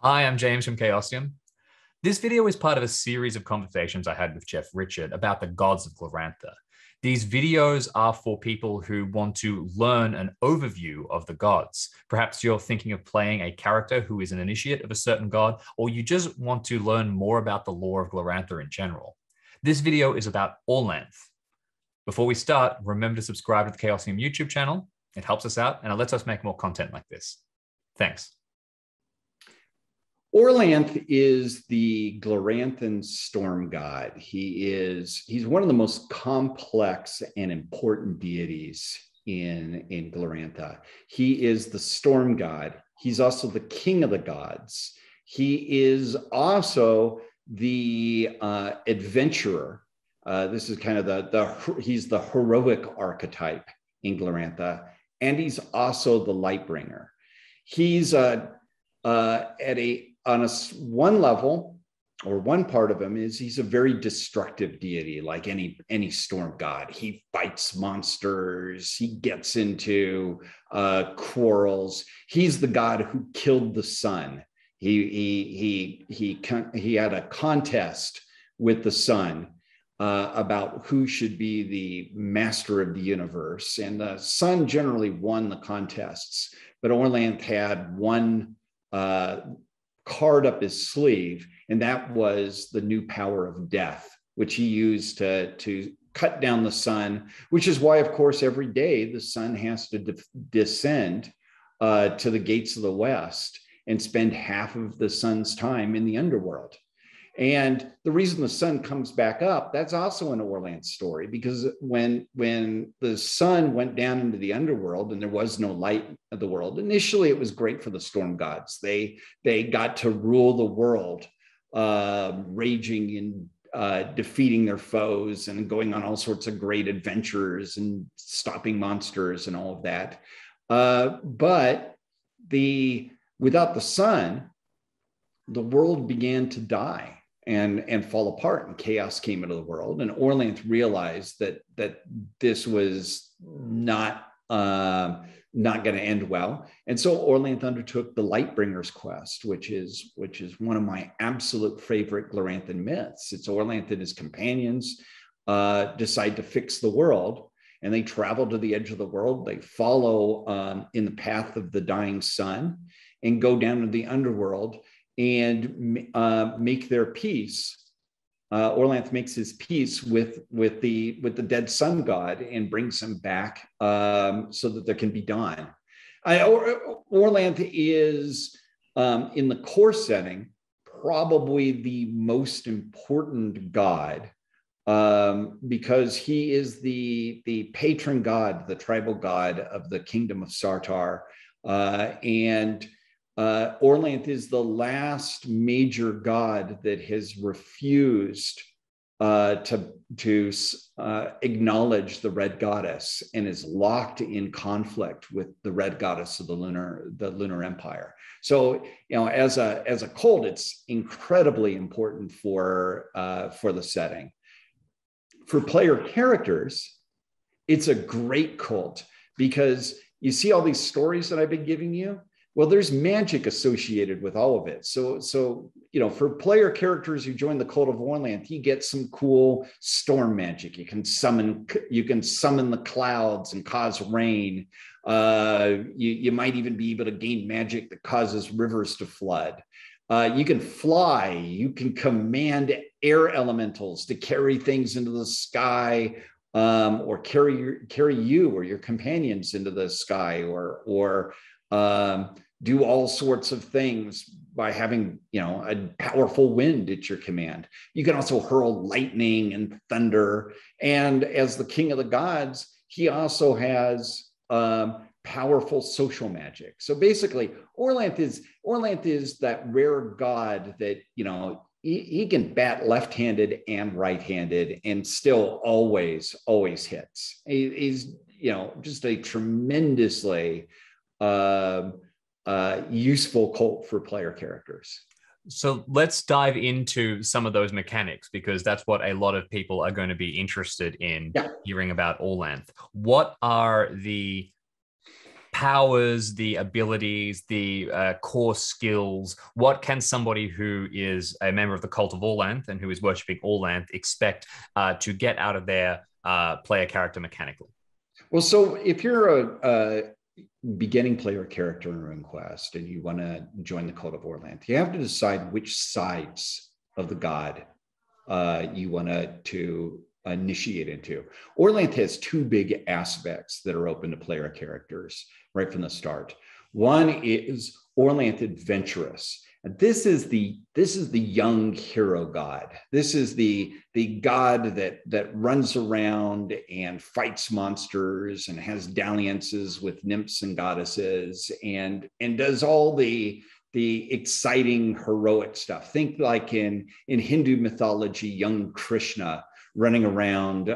Hi, I'm James from Chaosium. This video is part of a series of conversations I had with Jeff Richard about the gods of Glorantha. These videos are for people who want to learn an overview of the gods. Perhaps you're thinking of playing a character who is an initiate of a certain god, or you just want to learn more about the lore of Glorantha in general. This video is about Orlanth. Before we start, remember to subscribe to the Chaosium YouTube channel. It helps us out and it lets us make more content like this. Thanks. Orlanth is the Gloranthan storm god. He's one of the most complex and important deities in Glorantha. He is the storm god. He's also the king of the gods. He is also the adventurer. This is kind of he's the heroic archetype in Glorantha, and he's also the light bringer. He's on one level, or one part of him is he's a very destructive deity, like any storm god. He fights monsters. He gets into quarrels. He's the god who killed the sun. He had a contest with the sun about who should be the master of the universe, and the sun generally won the contests. But Orlanth had one card up his sleeve, and that was the new power of death, which he used to cut down the sun, which is why, of course, every day the sun has to descend to the gates of the west and spend half of the sun's time in the underworld. And the reason the sun comes back up, that's also an Orlanth story, because when the sun went down into the underworld and there was no light of the world, initially it was great for the storm gods. They got to rule the world, raging and defeating their foes and going on all sorts of great adventures and stopping monsters and all of that. But without the sun, the world began to die and fall apart, and chaos came into the world. And Orlanth realized that this was not going to end well. And so Orlanth undertook the Lightbringer's quest, which is one of my absolute favorite Gloranthan myths. It's Orlanth and his companions decide to fix the world, and they travel to the edge of the world. They follow in the path of the dying sun and go down to the underworld and make their peace. Orlanth makes his peace with the dead sun god and brings him back so that there can be dawn. Orlanth is, in the core setting, probably the most important god, because he is the patron god, the tribal god of the kingdom of Sartar, and Orlanth is the last major god that has refused to acknowledge the red goddess and is locked in conflict with the red goddess of the lunar empire. So, as a cult, it's incredibly important for the setting. For player characters, it's a great cult, because you see all these stories that I've been giving you. Well, there's magic associated with all of it. So for player characters who join the cult of Orlanth, you get some cool storm magic. You can summon the clouds and cause rain. You might even be able to gain magic that causes rivers to flood. You can fly. You can command air elementals to carry things into the sky, or carry you or your companions into the sky, or do all sorts of things by having, a powerful wind at your command. You can also hurl lightning and thunder. And as the king of the gods, he also has powerful social magic. So basically, Orlanth is that rare god that, he can bat left-handed and right-handed and still always hits. He's, just a tremendously useful cult for player characters. So let's dive into some of those mechanics, because that's what a lot of people are going to be interested in hearing about Orlanth. What are the powers, the abilities, the core skills? What can somebody who is a member of the cult of Orlanth and who is worshipping Orlanth expect to get out of their player character mechanically? Well, so if you're a beginning player character in RuneQuest and you want to join the cult of Orlanth, you have to decide which sides of the god you want to initiate into. Orlanth has two big aspects that are open to player characters right from the start. One is Orlanth Adventurous. And this is the young hero god. This is the god that runs around and fights monsters and has dalliances with nymphs and goddesses and does all the exciting heroic stuff. Think like in Hindu mythology, young Krishna running around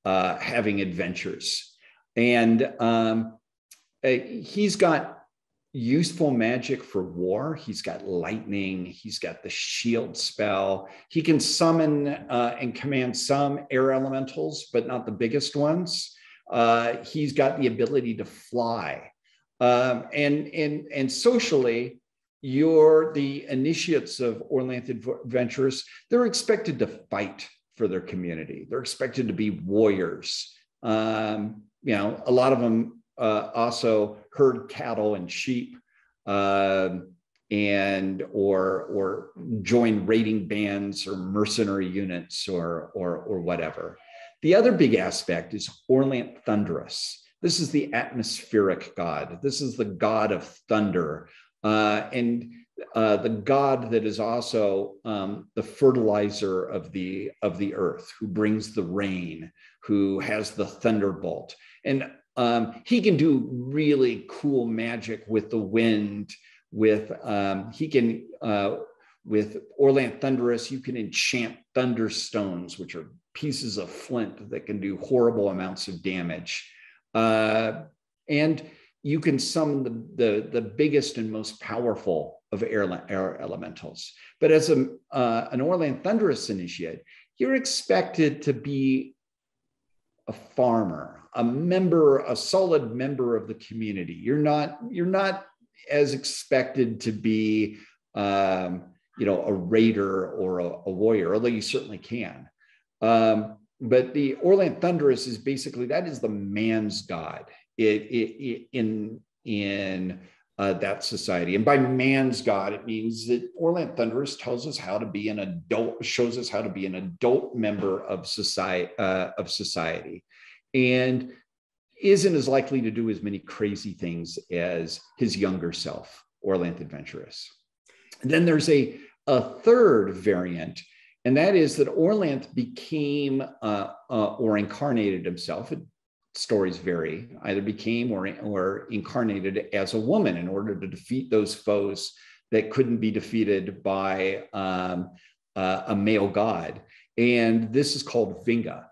having adventures. And he's got useful magic for war. He's got lightning. He's got the shield spell. He can summon and command some air elementals, but not the biggest ones. He's got the ability to fly. And socially, the initiates of Orlanth Adventurers, they're expected to fight for their community. They're expected to be warriors. A lot of them also herd cattle and sheep, and or join raiding bands or mercenary units or whatever. The other big aspect is Orlanth Thunderous. This is the atmospheric god. This is the god of thunder, and the god that is also the fertilizer of the earth, who brings the rain, who has the thunderbolt. And he can do really cool magic with the wind. With Orlanth Thunderous, you can enchant thunderstones, which are pieces of flint that can do horrible amounts of damage. And you can summon the biggest and most powerful of air elementals. But as an Orlanth Thunderous initiate, you're expected to be a farmer, a solid member of the community. You're not as expected to be, a raider or a warrior, although you certainly can. But the Orlanth Thunderous is basically, that is the man's god in that society. And by man's god, it means that Orlanth Thunderous tells us how to be an adult, shows us how to be an adult member of society, and isn't as likely to do as many crazy things as his younger self, Orlanth Adventurous. And then there's a third variant, and that is that Orlanth became or incarnated himself. Stories vary, either became or incarnated as a woman in order to defeat those foes that couldn't be defeated by a male god. And this is called Vinga.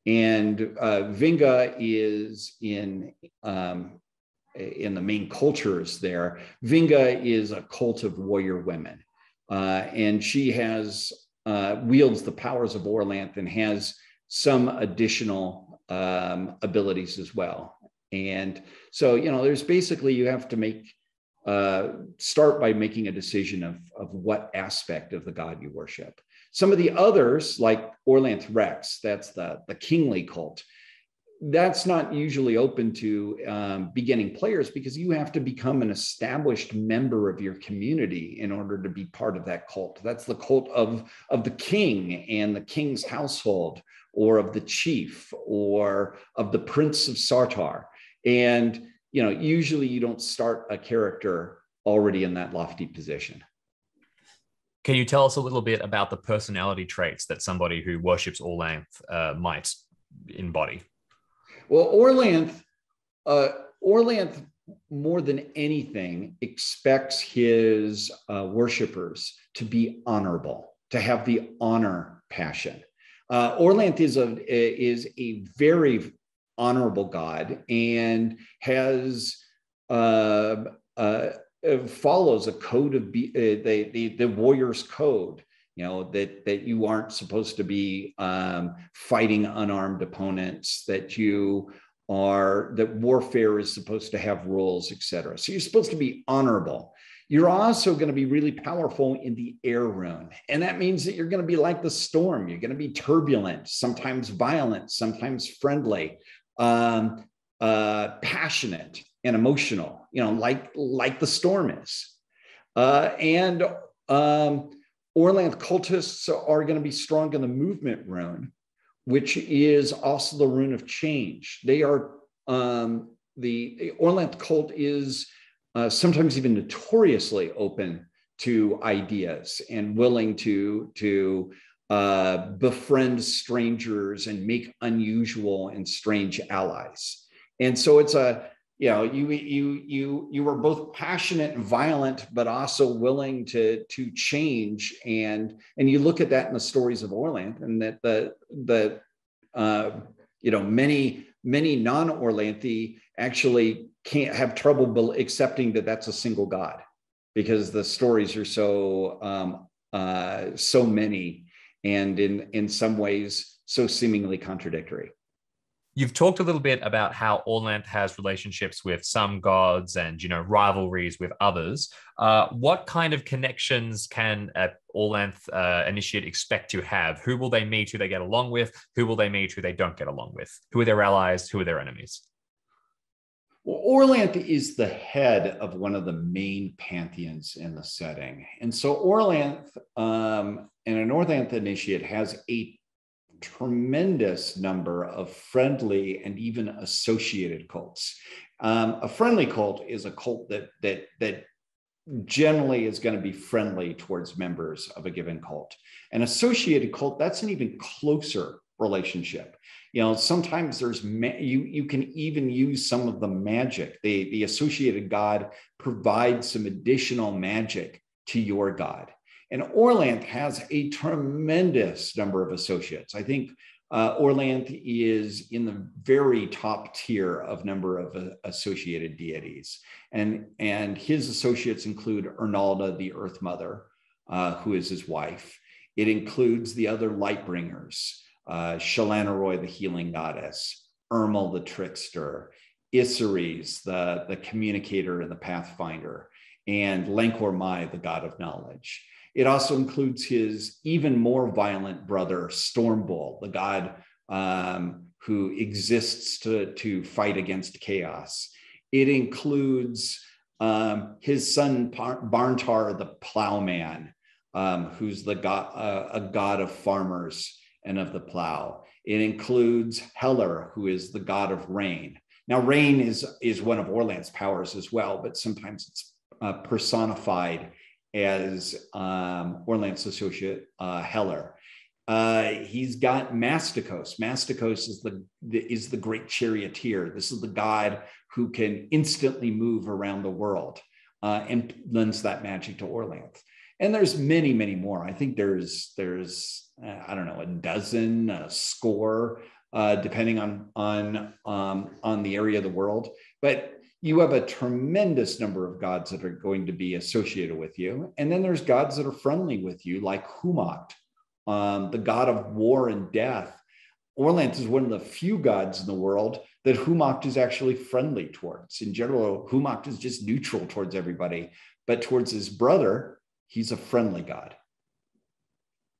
And Vinga is in the main cultures there. Vinga is a cult of warrior women. And she has wields the powers of Orlanth and has some additional abilities as well. And so, there's basically, you have to start by making a decision of what aspect of the god you worship. Some of the others, like Orlanth Rex, that's the kingly cult, that's not usually open to beginning players, because you have to become an established member of your community in order to be part of that cult. That's the cult of the king and the king's household, or of the chief, or of the prince of Sartar. And usually you don't start a character already in that lofty position. Can you tell us a little bit about the personality traits that somebody who worships Orlanth might embody? Well, Orlanth, more than anything, expects his worshipers to be honorable, to have the honor passion. Orlanth is a very honorable god, and has follows a code of the warrior's code. That you aren't supposed to be fighting unarmed opponents, that you are that warfare is supposed to have rules, etc. So you're supposed to be honorable. You're also going to be really powerful in the air rune. And that means that you're going to be like the storm. You're going to be turbulent, sometimes violent, sometimes friendly, passionate and emotional, like the storm is. And Orlanth cultists are going to be strong in the movement rune, which is also the rune of change. They are, the Orlanth cult is sometimes even notoriously open to ideas and willing to befriend strangers and make unusual and strange allies. And so it's you were both passionate and violent, but also willing to change. And you look at that in the stories of Orlanth, and that many non-Orlanthi actually can't have trouble accepting that that's a single god, because the stories are so many, and in some ways so seemingly contradictory. You've talked a little bit about how Orlanth has relationships with some gods and, rivalries with others. What kind of connections can an Orlanth initiate expect to have? Who will they meet, who they get along with? Who will they meet, who they don't get along with? Who are their allies? Who are their enemies? Well, Orlanth is the head of one of the main pantheons in the setting. And so Orlanth, and an Orlanth initiate, has a tremendous number of friendly and even associated cults. A friendly cult is a cult that generally is going to be friendly towards members of a given cult. An associated cult, that's an even closer relationship. Sometimes there's you can even use some of the magic. The associated god provides some additional magic to your god. And Orlanth has a tremendous number of associates. I think Orlanth is in the very top tier of number of associated deities. And his associates include Ernalda, the Earth Mother, who is his wife. It includes the other Lightbringers, Shalanaroy, the healing goddess, Ermal, the trickster, Isseries, the communicator and the pathfinder, and Lankor Mai, the god of knowledge. It also includes his even more violent brother, Stormbull, the god who exists to fight against chaos. It includes his son, Barntar, the plowman, who's a god of farmers and of the plow. It includes Heller, who is the god of rain. Now, rain is one of Orlanth's powers as well, but sometimes it's personified as Orlanth's associate, Heller. He's got Masticos. Masticos is the great charioteer. This is the god who can instantly move around the world and lends that magic to Orlanth. And there's many, many more. I think there's I don't know, a dozen, a score, depending on the area of the world. But you have a tremendous number of gods that are going to be associated with you. And then there's gods that are friendly with you, like Humacht, the god of war and death. Orlanth is one of the few gods in the world that Humacht is actually friendly towards. In general, Humacht is just neutral towards everybody, but towards his brother, he's a friendly god.